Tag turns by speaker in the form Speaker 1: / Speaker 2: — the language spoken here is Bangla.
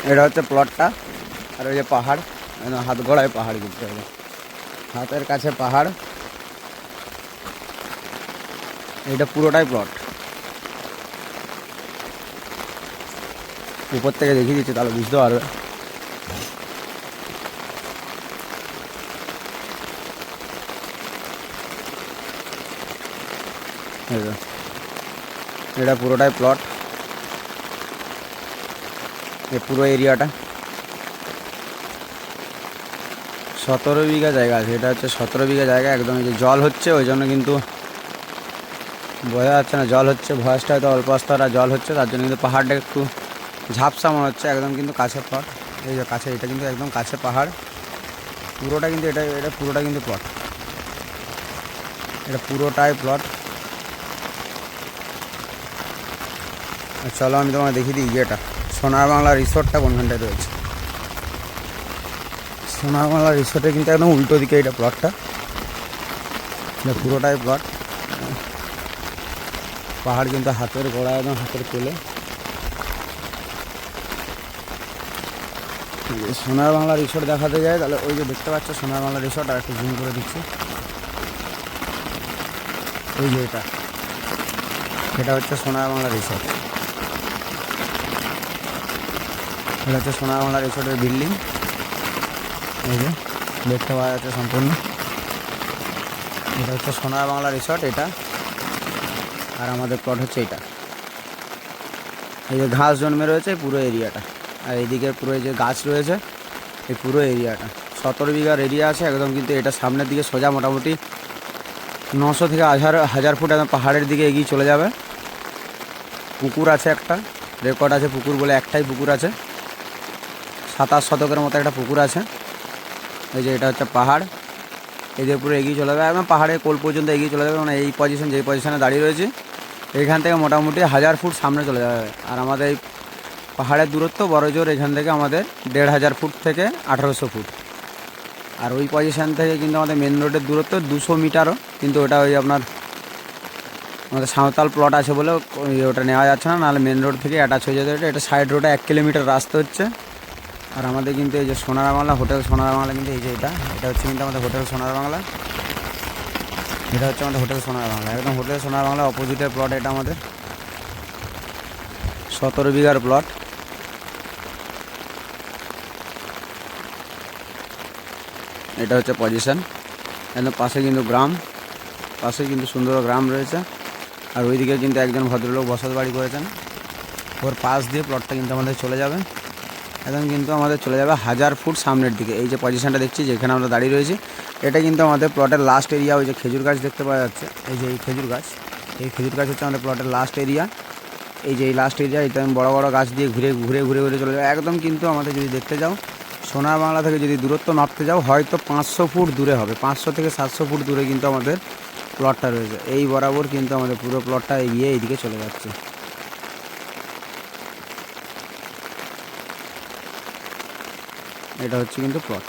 Speaker 1: এটা হচ্ছে প্লটটা। আর ওই যে পাহাড়, হাত গড়ায় পাহাড়, কিন্তু হাতের কাছে পাহাড়। এটা পুরোটাই প্লট। উপর থেকে দেখিয়ে দিচ্ছি, তাহলে বুঝতে পারবে। এটা পুরোটাই প্লট, এই পুরো এরিয়াটা 17 বিঘা জায়গা আছে। এটা হচ্ছে 17 বিঘা জায়গা। একদম এই যে জল হচ্ছে, ওই জন্য কিন্তু বোঝা যাচ্ছে না জল হচ্ছে, ভয়েসটা হয়তো অল্প আসতে আর জল হচ্ছে, তার জন্য কিন্তু পাহাড়টা একটু ঝাপসা মনে হচ্ছে। একদম কিন্তু কাছে প্লট, এই যে কাছে, এটা কিন্তু একদম কাছে পাহাড় পুরোটা। কিন্তু এটা পুরোটা কিন্তু প্লট, এটা পুরোটাই প্লট। চলো আমি তোমাকে দেখিয়ে দিই ইয়েটা, সোনার বাংলা রিসোর্টটা কোনখানটায় রয়েছে। সোনার বাংলা রিসোর্টে কিন্তু একদম উল্টো দিকে এটা প্লটটা, এটা পুরোটাই প্লট। পাহাড় কিন্তু হাতের গোড়া, একদম হাতের কোলে। সোনার বাংলা রিসোর্ট দেখাতে যায়, তাহলে ওই যে দেখতে পাচ্ছ সোনার বাংলা রিসোর্ট। আর একটু জুম করে দিচ্ছি, ওই যে এটা হচ্ছে সোনার বাংলা রিসোর্ট। এটা হচ্ছে সোনার বাংলা রিসোর্টের বিল্ডিং, এই যে দেখতে পাওয়া যাচ্ছে সম্পূর্ণ। এটা হচ্ছে সোনার বাংলা রিসোর্ট এটা। আর আমাদের প্লট হচ্ছে এটা। এই যে ঘাস জন্মে রয়েছে পুরো এরিয়াটা, আর এইদিকে পুরো এই যে গাছ রয়েছে, এই পুরো এরিয়াটা 17 বিঘার এরিয়া আছে একদম। কিন্তু এটা সামনের দিকে সোজা মোটামুটি 900 থেকে 1000 ফুট একদম পাহাড়ের দিকে এগিয়ে চলে যাবে। পুকুর আছে একটা, রেকর্ড আছে পুকুর বলে, একটাই পুকুর আছে, 27 শতকের মতো একটা পুকুর আছে। এই যে এটা হচ্ছে পাহাড়, এই যে পুরো এগিয়ে চলে যাবে একদম পাহাড়ের কোল পর্যন্ত এগিয়ে চলে যাবে। মানে এই পজিশন, যেই পজিশনে দাঁড়িয়ে রয়েছে এইখান থেকে মোটামুটি 1000 ফুট সামনে চলে যাবে। আর আমাদের এই পাহাড়ের দূরত্ব বড় জোর এখান থেকে আমাদের 1500 ফুট থেকে 1800 ফুট। আর ওই পজিশান থেকে কিন্তু আমাদের মেন রোডের দূরত্ব 200 মিটারও। কিন্তু ওটা ওই আপনার আমাদের সাঁওতাল প্লট আছে বলে ওটা নেওয়া যাচ্ছে না, নাহলে মেন রোড থেকে অ্যাটাচ হয়ে যেতে। এটা সাইড রোডে 1 কিলোমিটার রাস্তা হচ্ছে। আর আমাদের কিন্তু এই যে সোনার বাংলা হোটেল, সোনার বাংলা কিন্তু এই যে এটা হচ্ছে কিন্তু আমাদের হোটেল সোনার বাংলা। এটা হচ্ছে আমাদের হোটেল সোনার বাংলা, একদম হোটেল সোনার বাংলা অপোজিটের প্লট। এটা আমাদের 17 বিঘার প্লট। এটা হচ্ছে পজিশন, একদম পাশে কিন্তু গ্রাম, পাশে কিন্তু সুন্দর গ্রাম রয়েছে। আর ওইদিকে কিন্তু একজন ভদ্রলোক বসত বাড়ি করেছেন, ওর পাশ দিয়ে প্লটটা কিন্তু আমাদের চলে যাবে। একদম কিন্তু আমাদের চলে যাবে 1000 ফুট সামনের দিকে। এই যে পজিশনটা দেখছি যেখানে আমরা দাঁড়িয়ে রয়েছি, এটা কিন্তু আমাদের প্লটের লাস্ট এরিয়া। ওই যে খেজুর গাছ দেখতে পাওয়া যাচ্ছে, এই যে এই খেজুর গাছ, এই খেজুর গাছ হচ্ছে আমাদের প্লটের লাস্ট এরিয়া। এই যে এই লাস্ট এরিয়া, এটা বড় বড় গাছ দিয়ে ঘুরে ঘুরে ঘুরে ঘুরে চলে যাবে একদম। কিন্তু আমাদের যদি দেখতে যাও, সোনার বাংলা থেকে যদি দূরত্ব মাপতে যাও, হয়তো 500 ফুট দূরে হবে, 500 থেকে 700 ফুট দূরে কিন্তু আমাদের প্লটটা রয়েছে। এই বরাবর কিন্তু আমাদের পুরো প্লটটা এগিয়ে এইদিকে চলে যাচ্ছে। এটা হচ্ছে কিন্তু প্লট।